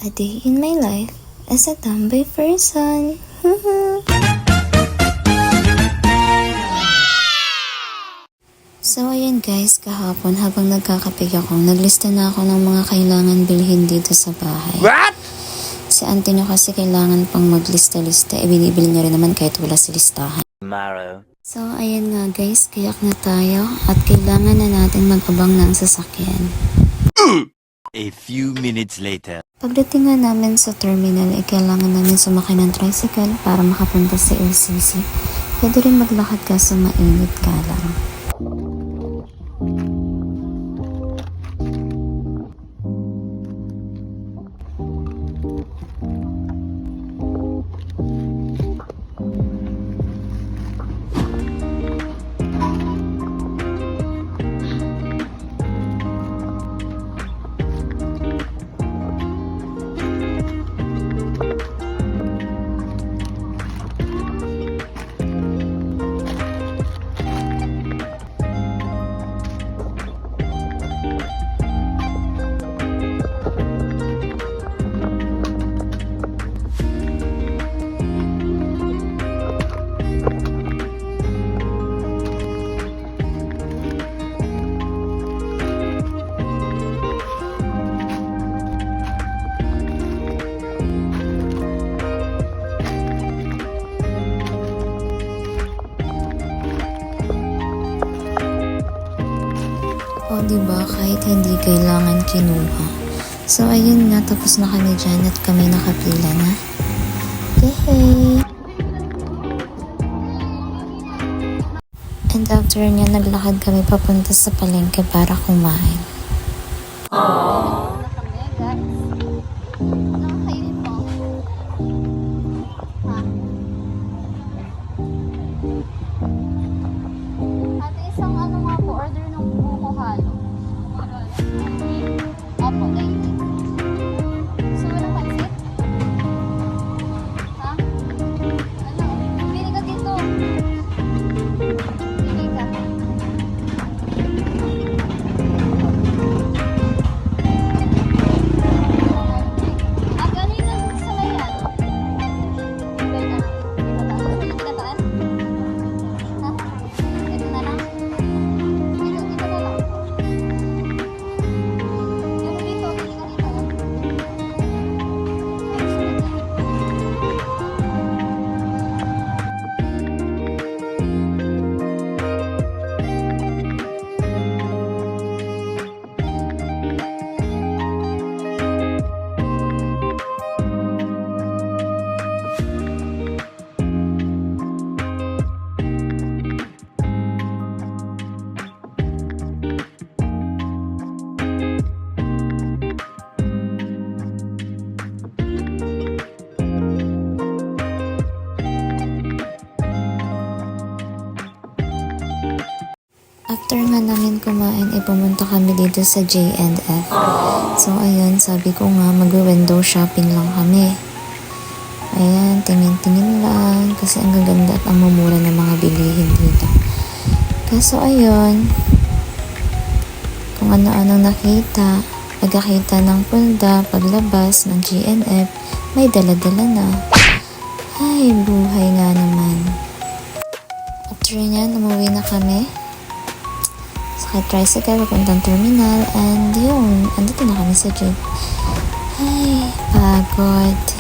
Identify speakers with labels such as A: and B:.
A: A day in my life as a tomboy person. So ayan guys, kahapon habang nagkakape ako, naglista na ako ng mga kailangan bilhin dito sa bahay.
B: What?
A: Si auntie nyo kasi kailangan pang maglista-lista, binibili niya rin naman kahit wala sa listahan.
B: Tomorrow.
A: So ayan nga guys, kayak na tayo at kailangan na natin magabang ng sasakyan.
B: A few minutes later.
A: Pagdating nga namin sa terminal, kailangan namin sumakay ng tricycle para makapunta sa LCC. Pwede rin maglakad kaso mainit ka lang. O diba, kahit hindi kailangan kinuha. So ayun nga, tapos na kami dyan at kami nakapila na. Yehey! And after niya, naglakad kami papunta sa palengke para kumain.
C: Ate, isang ano nga po, order ng buko halo. Opo, daily. Gusto mo ng pansit? Ha? Ano? Pili ka dito. Pili ka. Ah, gano'n yung nandun sa layan? Pwede na. Gusto mo yung tinataan? Ha? Ito na lang? Dito na lang. Yung dito, pili ka dito.
A: After nga namin kumain, pumunta kami dito sa J&F. So ayun, sabi ko nga mag-window shopping lang kami. Ayan, tingin-tingin lang kasi ang gaganda at ang mumura ng mga bilihin dito. Kaso ayun, kung ano-anong nakita, pagkakita ng pulda, paglabas ng J&F, may dala-dala na. Ay, buhay nga naman. After nyan, umuwi na kami. Sakay tricycle, papuntang terminal, and yun, andito na kami sa jeep. Ay, pagod.